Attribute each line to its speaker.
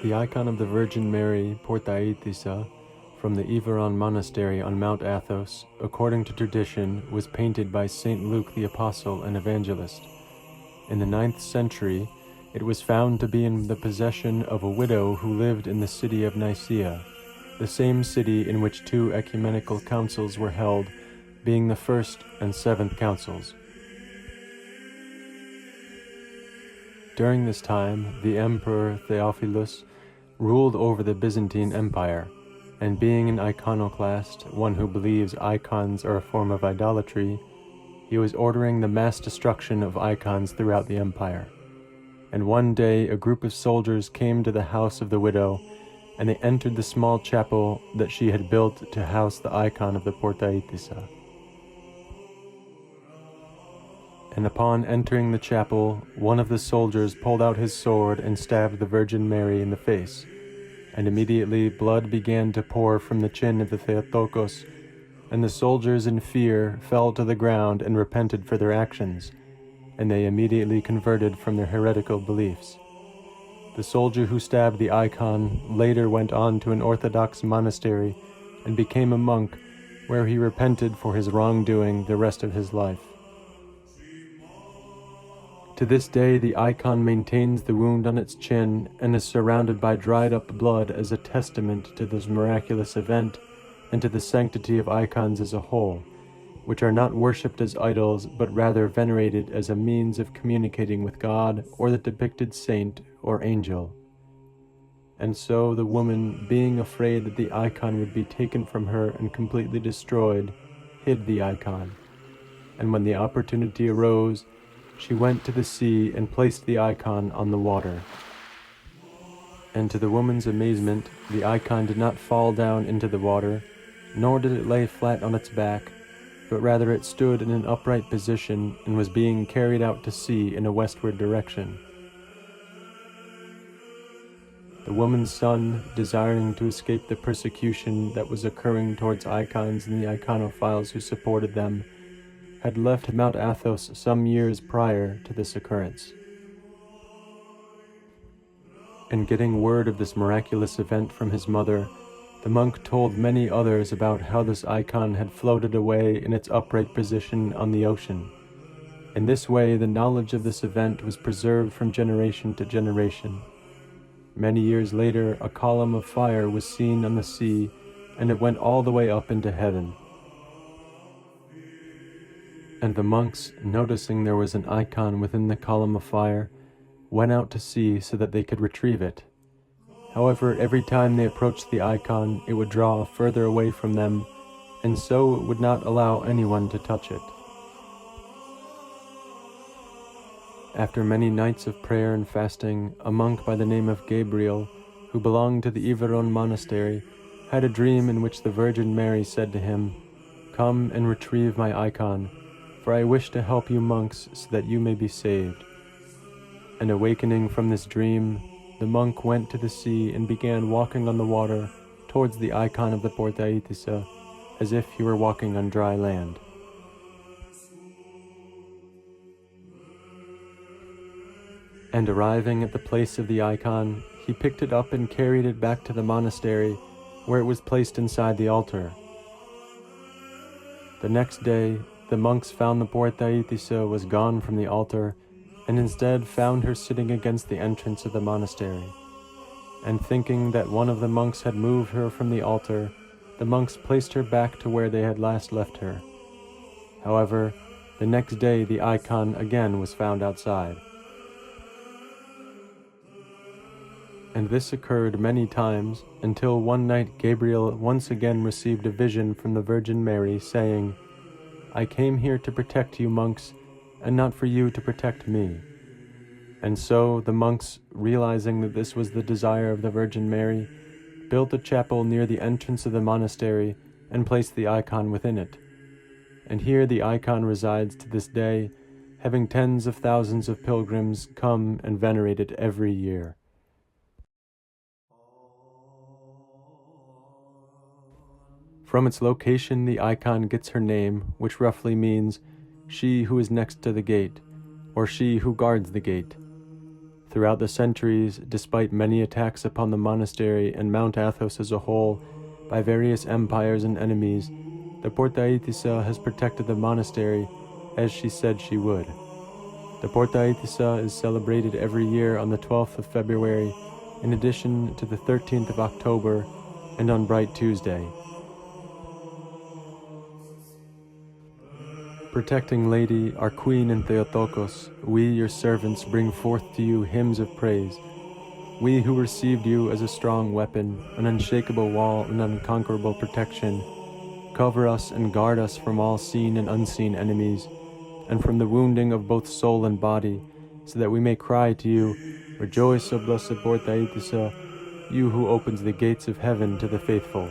Speaker 1: The icon of the Virgin Mary, Portaitissa, from the Iviron Monastery on Mount Athos, according to tradition, was painted by Saint Luke the Apostle and Evangelist. In the 9th century, it was found to be in the possession of a widow who lived in the city of Nicaea, the same city in which 2 ecumenical councils were held, being the 1st and 7th councils. During this time, the Emperor Theophilus ruled over the Byzantine Empire, and being an iconoclast, one who believes icons are a form of idolatry, he was ordering the mass destruction of icons throughout the empire. And one day a group of soldiers came to the house of the widow, and they entered the small chapel that she had built to house the icon of the Portaitissa. And upon entering the chapel, one of the soldiers pulled out his sword and stabbed the Virgin Mary in the face, and immediately blood began to pour from the chin of the Theotokos, and the soldiers in fear fell to the ground and repented for their actions, and they immediately converted from their heretical beliefs. The soldier who stabbed the icon later went on to an Orthodox monastery and became a monk, where he repented for his wrongdoing the rest of his life. To this day, the icon maintains the wound on its chin and is surrounded by dried-up blood as a testament to this miraculous event and to the sanctity of icons as a whole, which are not worshipped as idols, but rather venerated as a means of communicating with God or the depicted saint or angel. And so the woman, being afraid that the icon would be taken from her and completely destroyed, hid the icon. And when the opportunity arose, she went to the sea and placed the icon on the water. And to the woman's amazement, the icon did not fall down into the water, nor did it lay flat on its back, but rather it stood in an upright position and was being carried out to sea in a westward direction. The woman's son, desiring to escape the persecution that was occurring towards icons and the iconophiles who supported them, had left Mount Athos some years prior to this occurrence. And getting word of this miraculous event from his mother, the monk told many others about how this icon had floated away in its upright position on the ocean. In this way, the knowledge of this event was preserved from generation to generation. Many years later, a column of fire was seen on the sea, and it went all the way up into heaven. And the monks, noticing there was an icon within the column of fire, went out to sea so that they could retrieve it. However, every time they approached the icon, it would draw further away from them, and so it would not allow anyone to touch it. After many nights of prayer and fasting, a monk by the name of Gabriel, who belonged to the Iviron Monastery, had a dream in which the Virgin Mary said to him, "Come and retrieve my icon, for I wish to help you monks so that you may be saved." And awakening from this dream, the monk went to the sea and began walking on the water towards the icon of the Portaitissa, as if he were walking on dry land. And arriving at the place of the icon, he picked it up and carried it back to the monastery, where it was placed inside the altar. The next day, the monks found the Portaitissa was gone from the altar, and instead found her sitting against the entrance of the monastery. And thinking that one of the monks had moved her from the altar, the monks placed her back to where they had last left her. However, the next day the icon again was found outside. And this occurred many times, until one night Gabriel once again received a vision from the Virgin Mary, saying, "I came here to protect you monks, and not for you to protect me." And so the monks, realizing that this was the desire of the Virgin Mary, built a chapel near the entrance of the monastery and placed the icon within it. And here the icon resides to this day, having tens of thousands of pilgrims come and venerate it every year. From its location, the icon gets her name, which roughly means "she who is next to the gate," or "she who guards the gate." Throughout the centuries, despite many attacks upon the monastery and Mount Athos as a whole by various empires and enemies, the Portaitissa has protected the monastery as she said she would. The Portaitissa is celebrated every year on the 12th of February, in addition to the 13th of October and on Bright Tuesday. Protecting Lady, our Queen and Theotokos, we, your servants, bring forth to you hymns of praise. We who received you as a strong weapon, an unshakable wall and unconquerable protection, cover us and guard us from all seen and unseen enemies, and from the wounding of both soul and body, so that we may cry to you, Rejoice, O blessed Portaitissa, you who opens the gates of heaven to the faithful.